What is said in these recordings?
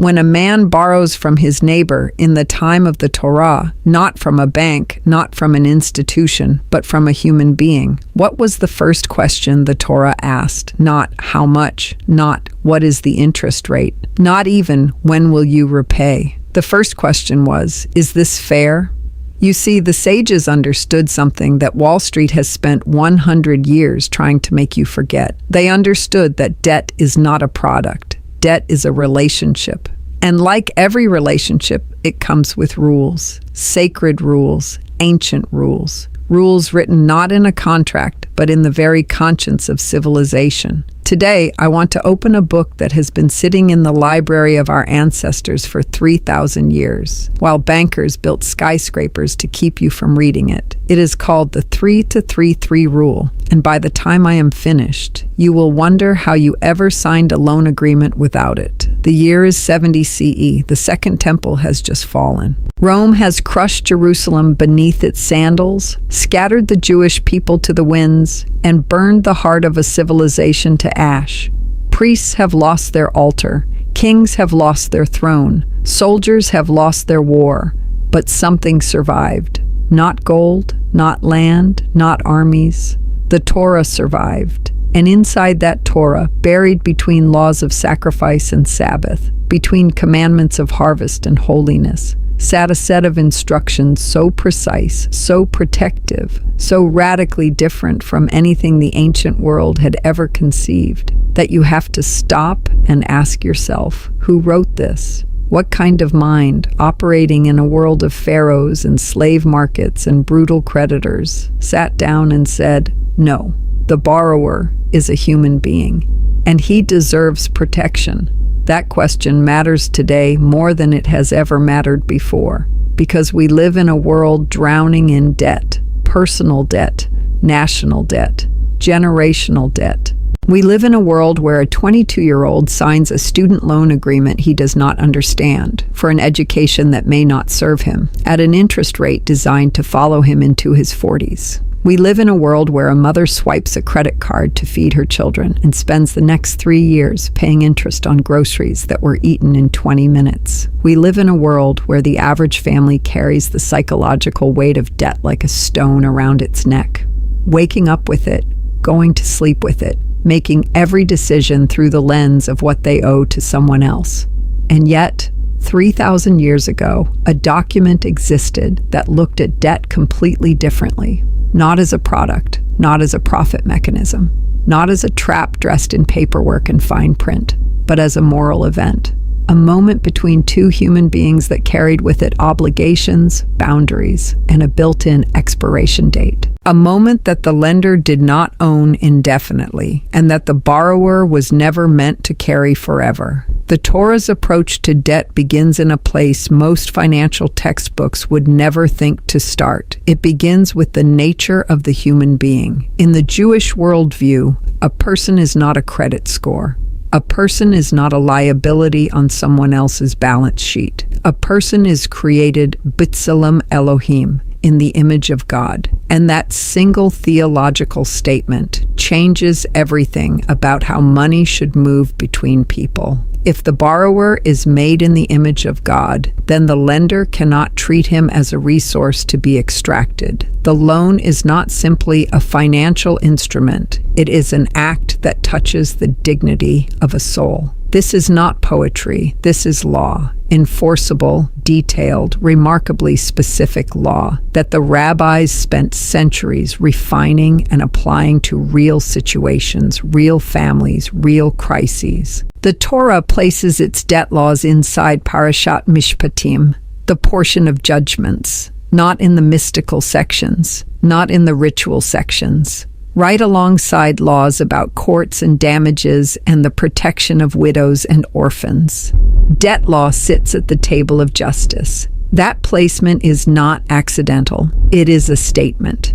When a man borrows from his neighbor in the time of the Torah, not from a bank, not from an institution, but from a human being, what was the first question the Torah asked? Not how much, not what is the interest rate, not even when will you repay. The first question was, is this fair? You see, the sages understood something that Wall Street has spent 100 years trying to make you forget. They understood that debt is not a product. Debt is a relationship. And like every relationship, it comes with rules. Sacred rules, ancient rules. Rules written not in a contract, but in the very conscience of civilization. Today, I want to open a book that has been sitting in the library of our ancestors for 3,000 years, while bankers built skyscrapers to keep you from reading it. It is called the 3-to-3-3 rule, and by the time I am finished, you will wonder how you ever signed a loan agreement without it. The year is 70 CE. The Second Temple has just fallen. Rome has crushed Jerusalem beneath its sandals, scattered the Jewish people to the winds, and burned the heart of a civilization to ash. Priests have lost their altar. Kings have lost their throne. Soldiers have lost their war. But something survived. Not gold, not land, not armies. The Torah survived. And inside that Torah, buried between laws of sacrifice and Sabbath, between commandments of harvest and holiness, sat a set of instructions so precise, so protective, so radically different from anything the ancient world had ever conceived, that you have to stop and ask yourself, who wrote this? What kind of mind, operating in a world of pharaohs and slave markets and brutal creditors, sat down and said, no, the borrower is a human being, and he deserves protection. That question matters today more than it has ever mattered before, because we live in a world drowning in debt, personal debt, national debt, generational debt. We live in a world where a 22-year-old signs a student loan agreement he does not understand for an education that may not serve him, at an interest rate designed to follow him into his 40s. We live in a world where a mother swipes a credit card to feed her children and spends the next 3 years paying interest on groceries that were eaten in 20 minutes. We live in a world where the average family carries the psychological weight of debt like a stone around its neck, waking up with it, going to sleep with it, making every decision through the lens of what they owe to someone else. And yet, 3,000 years ago, a document existed that looked at debt completely differently. Not as a product, not as a profit mechanism, not as a trap dressed in paperwork and fine print, but as a moral event. A moment between two human beings that carried with it obligations, boundaries, and a built-in expiration date. A moment that the lender did not own indefinitely, and that the borrower was never meant to carry forever. The Torah's approach to debt begins in a place most financial textbooks would never think to start. It begins with the nature of the human being. In the Jewish worldview, a person is not a credit score. A person is not a liability on someone else's balance sheet. A person is created b'tselem Elohim, in the image of God. And that single theological statement changes everything about how money should move between people. If the borrower is made in the image of God, then the lender cannot treat him as a resource to be extracted. The loan is not simply a financial instrument. It is an act that touches the dignity of a soul. This is not poetry. This is law. Enforceable, detailed, remarkably specific law that the rabbis spent centuries refining and applying to real situations, real families, real crises. The Torah places its debt laws inside Parashat Mishpatim, the portion of judgments, not in the mystical sections, not in the ritual sections. Right alongside laws about courts and damages and the protection of widows and orphans. Debt law sits at the table of justice. That placement is not accidental. It is a statement.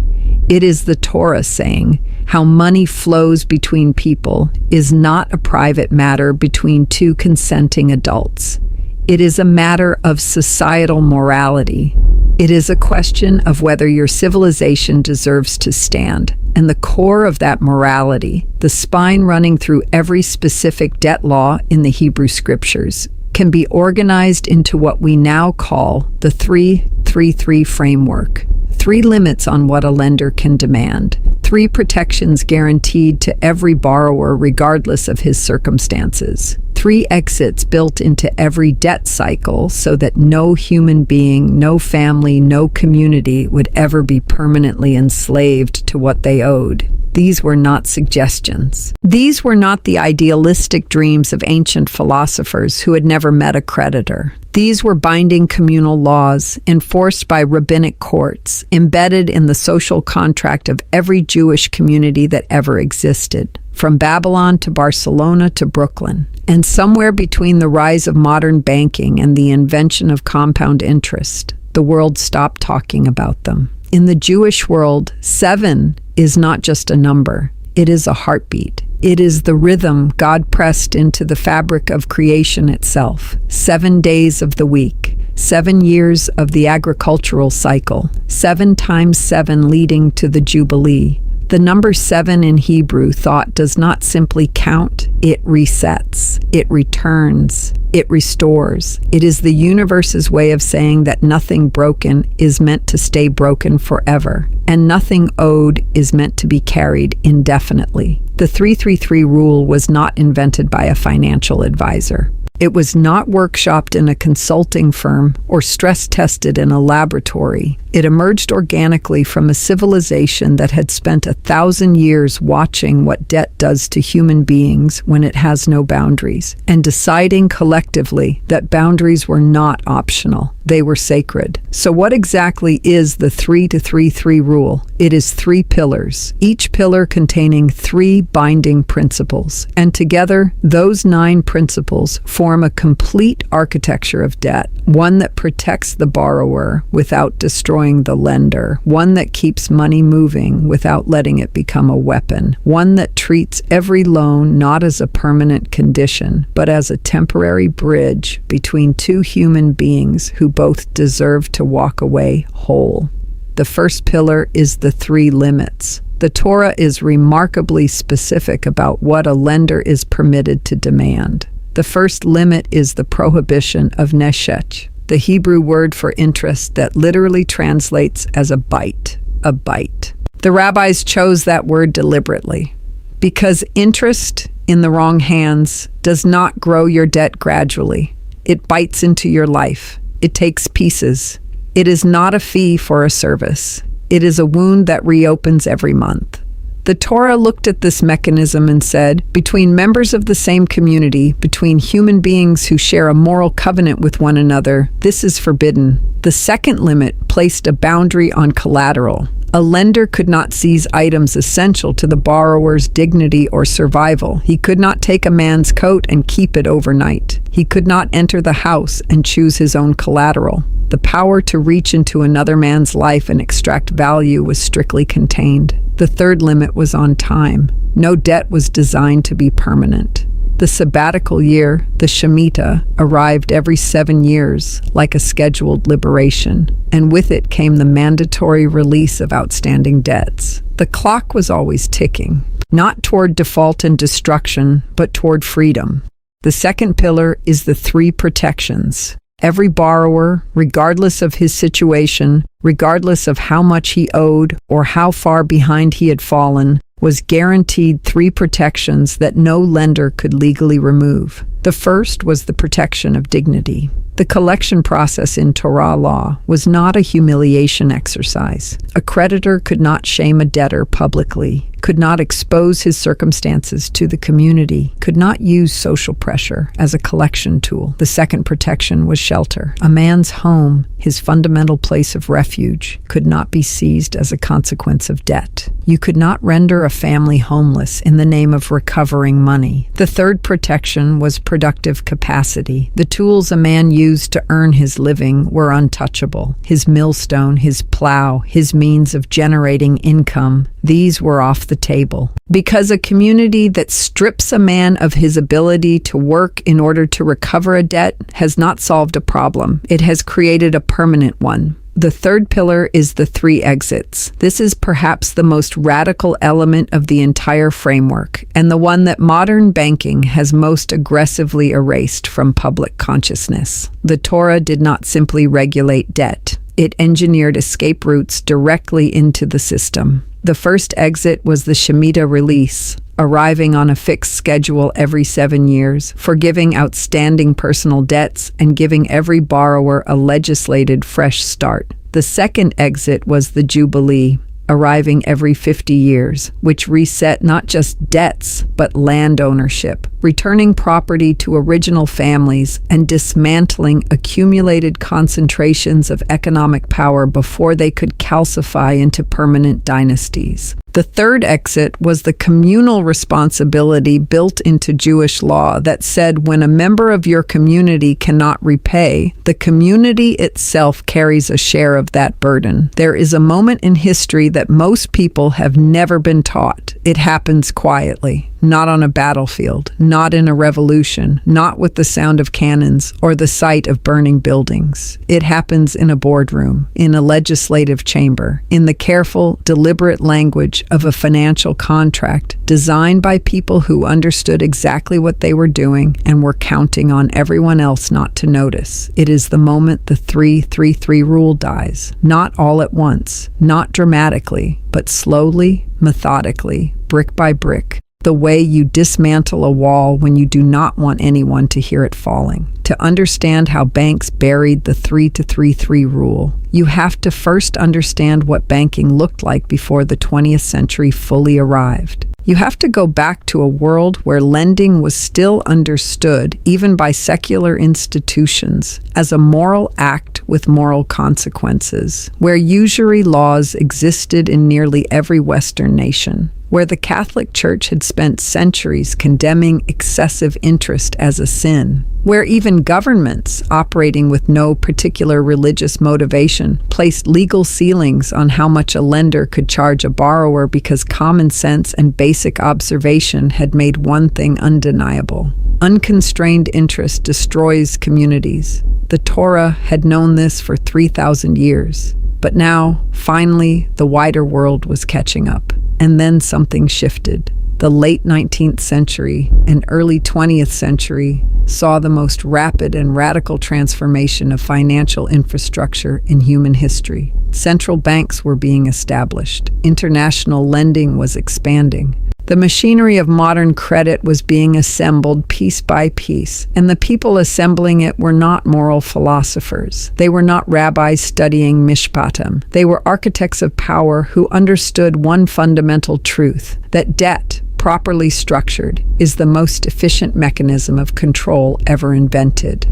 It is the Torah saying how money flows between people is not a private matter between two consenting adults. It is a matter of societal morality. It is a question of whether your civilization deserves to stand. And the core of that morality, the spine running through every specific debt law in the Hebrew scriptures, can be organized into what we now call the 3-3-3 framework. 3 limits on what a lender can demand. 3 protections guaranteed to every borrower regardless of his circumstances. 3 exits built into every debt cycle so that no human being, no family, no community would ever be permanently enslaved to what they owed. These were not suggestions. These were not the idealistic dreams of ancient philosophers who had never met a creditor. These were binding communal laws enforced by rabbinic courts, embedded in the social contract of every Jewish community that ever existed, from Babylon to Barcelona to Brooklyn. And somewhere between the rise of modern banking and the invention of compound interest, the world stopped talking about them. In the Jewish world, 7 is not just a number, it is a heartbeat. It is the rhythm God pressed into the fabric of creation itself. 7 days of the week, 7 years of the agricultural cycle, 7 times 7 leading to the Jubilee. The number 7 in Hebrew thought does not simply count, it resets, it returns, it restores. It is the universe's way of saying that nothing broken is meant to stay broken forever, and nothing owed is meant to be carried indefinitely. The 3-3-3 rule was not invented by a financial advisor. It was not workshopped in a consulting firm or stress-tested in a laboratory. It emerged organically from a civilization that had spent 1,000 years watching what debt does to human beings when it has no boundaries, and deciding collectively that boundaries were not optional. They were sacred. So what exactly is the 3-3-3 rule? It is 3 pillars, each pillar containing 3 binding principles. And together, those 9 principles form a complete architecture of debt, one that protects the borrower without destroying the lender, one that keeps money moving without letting it become a weapon, one that treats every loan not as a permanent condition, but as a temporary bridge between 2 human beings who both deserve to walk away whole. The first pillar is the 3 limits. The Torah is remarkably specific about what a lender is permitted to demand. The first limit is the prohibition of neshech, the Hebrew word for interest that literally translates as a bite, a bite. The rabbis chose that word deliberately because interest in the wrong hands does not grow your debt gradually. It bites into your life. It takes pieces. It is not a fee for a service. It is a wound that reopens every month. The Torah looked at this mechanism and said, between members of the same community, between human beings who share a moral covenant with one another, this is forbidden. The second limit placed a boundary on collateral. A lender could not seize items essential to the borrower's dignity or survival. He could not take a man's coat and keep it overnight. He could not enter the house and choose his own collateral. The power to reach into another man's life and extract value was strictly contained. The third limit was on time. No debt was designed to be permanent. The sabbatical year, the Shemitah, arrived every 7 years, like a scheduled liberation, and with it came the mandatory release of outstanding debts. The clock was always ticking, not toward default and destruction, but toward freedom. The second pillar is the 3 protections. Every borrower, regardless of his situation, regardless of how much he owed or how far behind he had fallen, was guaranteed 3 protections that no lender could legally remove. The first was the protection of dignity. The collection process in Torah law was not a humiliation exercise. A creditor could not shame a debtor publicly, could not expose his circumstances to the community, could not use social pressure as a collection tool. The second protection was shelter. A man's home, his fundamental place of refuge, could not be seized as a consequence of debt. You could not render a family homeless in the name of recovering money. The third protection was productive capacity. The tools a man used to earn his living were untouchable. His millstone, his plow, his means of generating income, these were off the table. Because a community that strips a man of his ability to work in order to recover a debt has not solved a problem. It has created a permanent one. The third pillar is the three exits. This is perhaps the most radical element of the entire framework, and the one that modern banking has most aggressively erased from public consciousness. The Torah did not simply regulate debt. It engineered escape routes directly into the system. The first exit was the Shemitah release, arriving on a fixed schedule every 7 years, forgiving outstanding personal debts, and giving every borrower a legislated fresh start. The second exit was the Jubilee, arriving every 50 years, which reset not just debts, but land ownership, returning property to original families and dismantling accumulated concentrations of economic power before they could calcify into permanent dynasties. The third exit was the communal responsibility built into Jewish law that said when a member of your community cannot repay, the community itself carries a share of that burden. There is a moment in history that most people have never been taught. It happens quietly, not on a battlefield, not in a revolution, not with the sound of cannons or the sight of burning buildings. It happens in a boardroom, in a legislative chamber, in the careful, deliberate language of a financial contract designed by people who understood exactly what they were doing and were counting on everyone else not to notice. It is the moment the 3-3-3 rule dies, not all at once, not dramatically, but slowly, methodically, brick by brick. The way you dismantle a wall when you do not want anyone to hear it falling. To understand how banks buried the 3-3-3 rule, you have to first understand what banking looked like before the 20th century fully arrived. You have to go back to a world where lending was still understood, even by secular institutions, as a moral act with moral consequences, where usury laws existed in nearly every Western nation, where the Catholic Church had spent centuries condemning excessive interest as a sin, where even governments, operating with no particular religious motivation, placed legal ceilings on how much a lender could charge a borrower because common sense and basic observation had made one thing undeniable. Unconstrained interest destroys communities. The Torah had known this for 3,000 years. But now, finally, the wider world was catching up. And then something shifted. The late 19th century and early 20th century saw the most rapid and radical transformation of financial infrastructure in human history. Central banks were being established. International lending was expanding. The machinery of modern credit was being assembled piece by piece, and the people assembling it were not moral philosophers. They were not rabbis studying mishpatim. They were architects of power who understood one fundamental truth, that debt, properly structured, is the most efficient mechanism of control ever invented.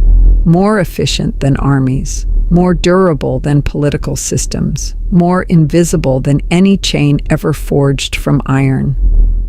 More efficient than armies, more durable than political systems, more invisible than any chain ever forged from iron.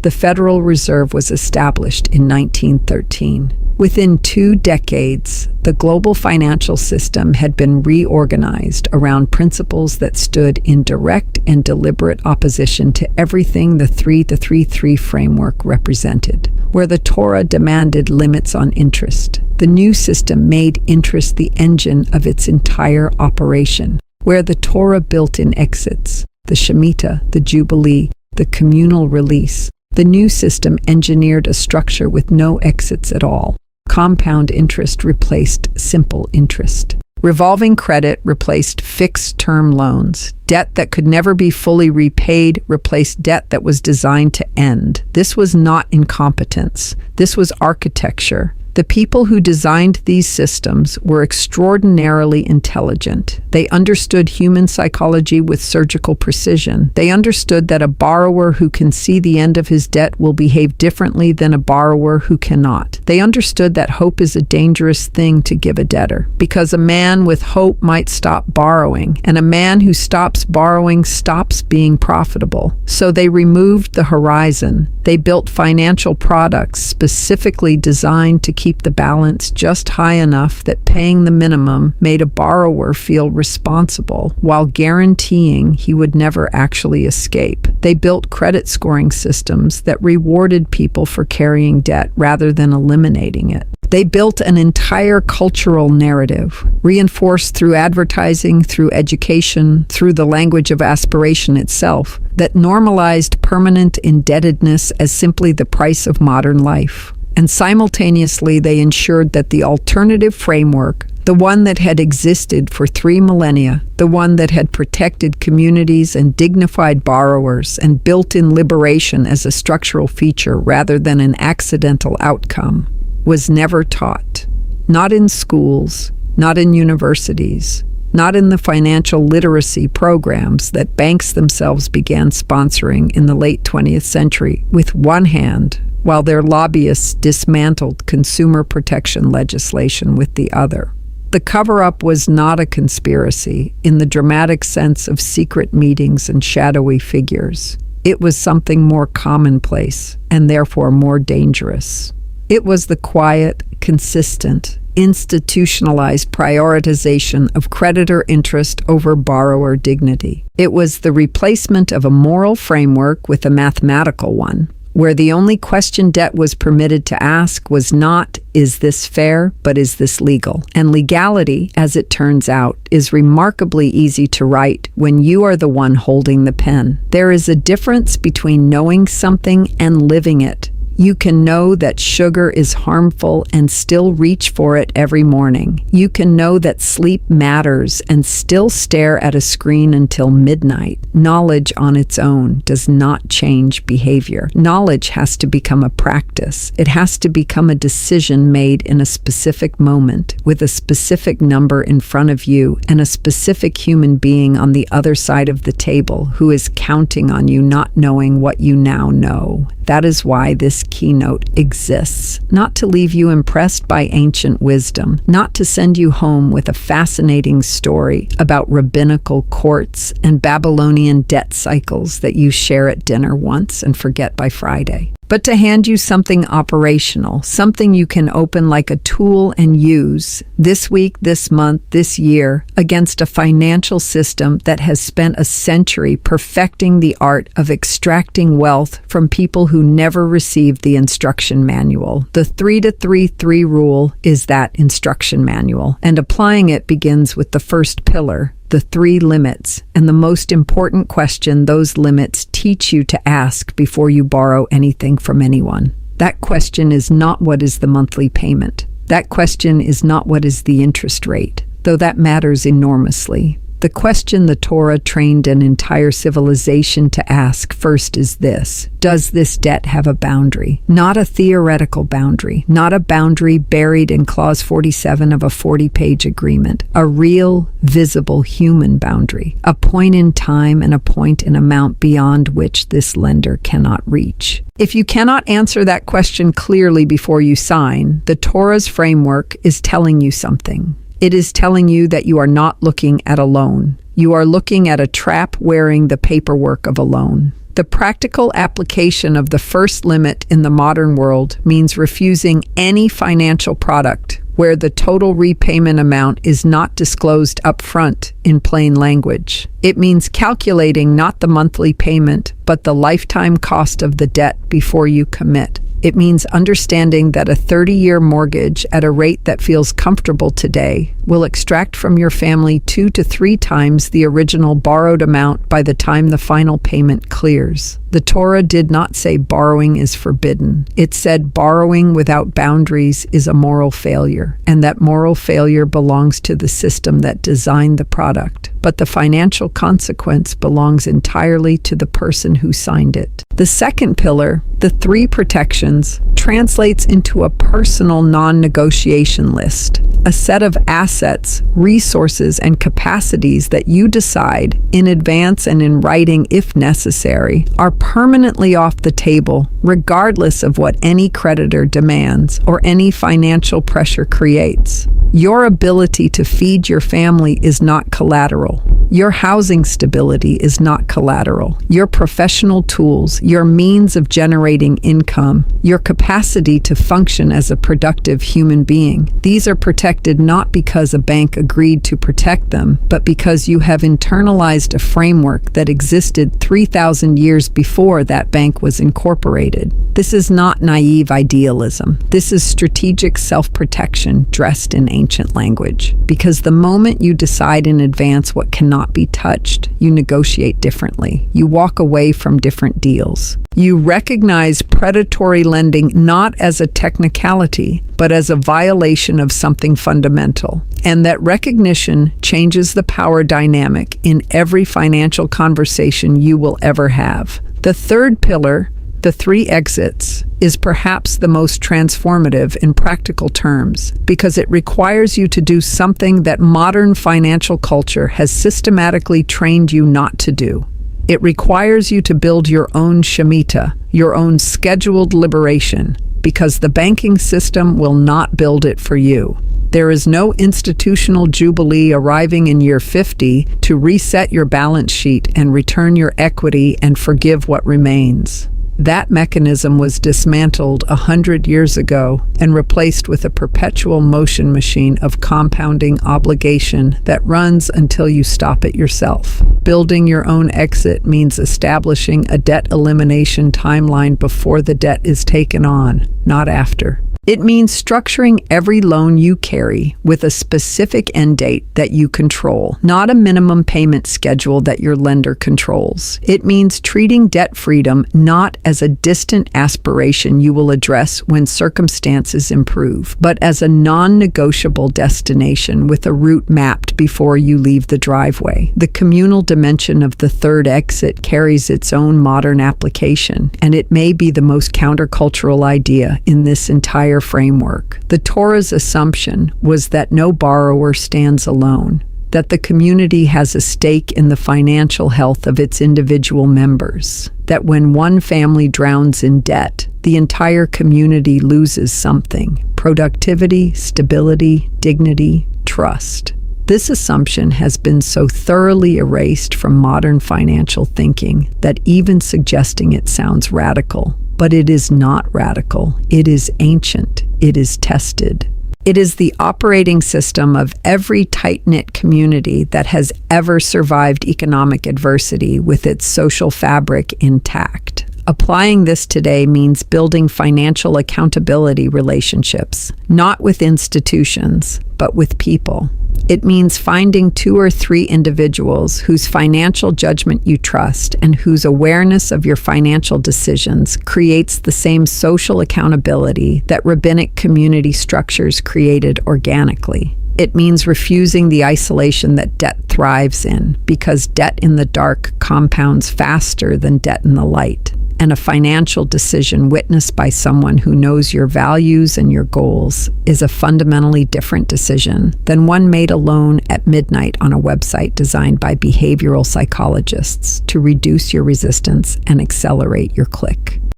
The Federal Reserve was established in 1913. Within 2 decades, the global financial system had been reorganized around principles that stood in direct and deliberate opposition to everything the 3-3-3 framework represented. Where the Torah demanded limits on interest, the new system made interest the engine of its entire operation. Where the Torah built in exits, the Shemitah, the Jubilee, the communal release, the new system engineered a structure with no exits at all. Compound interest replaced simple interest. Revolving credit replaced fixed-term loans. Debt that could never be fully repaid replaced debt that was designed to end. This was not incompetence. This was architecture. The people who designed these systems were extraordinarily intelligent. They understood human psychology with surgical precision. They understood that a borrower who can see the end of his debt will behave differently than a borrower who cannot. They understood that hope is a dangerous thing to give a debtor, because a man with hope might stop borrowing, and a man who stops borrowing stops being profitable. So they removed the horizon. They built financial products specifically designed to keep the balance just high enough that paying the minimum made a borrower feel responsible while guaranteeing he would never actually escape. They built credit scoring systems that rewarded people for carrying debt rather than eliminating it. They built an entire cultural narrative, reinforced through advertising, through education, through the language of aspiration itself, that normalized permanent indebtedness as simply the price of modern life. And simultaneously, they ensured that the alternative framework, the one that had existed for 3 millennia, the one that had protected communities and dignified borrowers and built in liberation as a structural feature rather than an accidental outcome, was never taught. Not in schools, not in universities, not in the financial literacy programs that banks themselves began sponsoring in the late 20th century with one hand, while their lobbyists dismantled consumer protection legislation with the other. The cover-up was not a conspiracy in the dramatic sense of secret meetings and shadowy figures. It was something more commonplace and therefore more dangerous. It was the quiet, consistent, institutionalized prioritization of creditor interest over borrower dignity. It was the replacement of a moral framework with a mathematical one, where the only question debt was permitted to ask was not, is this fair, but is this legal? And legality, as it turns out, is remarkably easy to write when you are the one holding the pen. There is a difference between knowing something and living it. You can know that sugar is harmful and still reach for it every morning. You can know that sleep matters and still stare at a screen until midnight. Knowledge on its own does not change behavior. Knowledge has to become a practice. It has to become a decision made in a specific moment, with a specific number in front of you and a specific human being on the other side of the table who is counting on you not knowing what you now know. That is why this keynote exists. Not to leave you impressed by ancient wisdom, not to send you home with a fascinating story about rabbinical courts and Babylonian debt cycles that you share at dinner once and forget by Friday, but to hand you something operational, something you can open like a tool and use this week, this month, this year against a financial system that has spent a century perfecting the art of extracting wealth from people who never received the instruction manual. The 3-3-3 rule is that instruction manual, and applying it begins with the first pillar, the 3 limits, and the most important question those limits teach you to ask before you borrow anything from anyone. That question is not what is the monthly payment. That question is not what is the interest rate, though that matters enormously. The question the Torah trained an entire civilization to ask first is this: does this debt have a boundary? Not a theoretical boundary, not a boundary buried in clause 47 of a 40-page agreement, a real, visible human boundary, a point in time and a point in amount beyond which this lender cannot reach. If you cannot answer that question clearly before you sign, the Torah's framework is telling you something. It is telling you that you are not looking at a loan. You are looking at a trap wearing the paperwork of a loan. The practical application of the first limit in the modern world means refusing any financial product where the total repayment amount is not disclosed up front in plain language. It means calculating not the monthly payment, but the lifetime cost of the debt before you commit. It means understanding that a 30-year mortgage at a rate that feels comfortable today will extract from your family 2 to 3 times the original borrowed amount by the time the final payment clears. The Torah did not say borrowing is forbidden. It said borrowing without boundaries is a moral failure, and that moral failure belongs to the system that designed the product. But the financial consequence belongs entirely to the person who signed it. The second pillar, the 3 protections, translates into a personal non-negotiation list, a set of assets, resources, and capacities that you decide, in advance and in writing if necessary, are permanently off the table, regardless of what any creditor demands or any financial pressure creates. Your ability to feed your family is not collateral. Your housing stability is not collateral. Your professional tools, your means of generating income, your capacity to function as a productive human being, these are protected not because a bank agreed to protect them, but because you have internalized a framework that existed 3,000 years before that bank was incorporated. This is not naive idealism. This is strategic self-protection dressed in ancient language. Because the moment you decide in advance what cannot be touched, you negotiate differently. You walk away from different deals. You recognize predatory lending not as a technicality, but as a violation of something fundamental. And that recognition changes the power dynamic in every financial conversation you will ever have. The third pillar, the 3 exits, is perhaps the most transformative in practical terms because it requires you to do something that modern financial culture has systematically trained you not to do. It requires you to build your own Shemitah, your own scheduled liberation, because the banking system will not build it for you. There is no institutional jubilee arriving in year 50 to reset your balance sheet and return your equity and forgive what remains. That mechanism was dismantled 100 years ago and replaced with a perpetual motion machine of compounding obligation that runs until you stop it yourself. Building your own exit means establishing a debt elimination timeline before the debt is taken on, not after. It means structuring every loan you carry with a specific end date that you control, not a minimum payment schedule that your lender controls. It means treating debt freedom not as a distant aspiration you will address when circumstances improve, but as a non-negotiable destination with a route mapped before you leave the driveway. The communal dimension of the third exit carries its own modern application, and it may be the most countercultural idea in this entire framework. The Torah's assumption was that no borrower stands alone, that the community has a stake in the financial health of its individual members, that when one family drowns in debt, the entire community loses something: productivity, stability, dignity, trust. This assumption has been so thoroughly erased from modern financial thinking that even suggesting it sounds radical. But it is not radical. It is ancient. It is tested. It is the operating system of every tight-knit community that has ever survived economic adversity with its social fabric intact. Applying this today means building financial accountability relationships, not with institutions, but with people. It means finding 2 or 3 individuals whose financial judgment you trust and whose awareness of your financial decisions creates the same social accountability that rabbinic community structures created organically. It means refusing the isolation that debt thrives in, because debt in the dark compounds faster than debt in the light. And a financial decision witnessed by someone who knows your values and your goals is a fundamentally different decision than one made alone at midnight on a website designed by behavioral psychologists to reduce your resistance and accelerate your click.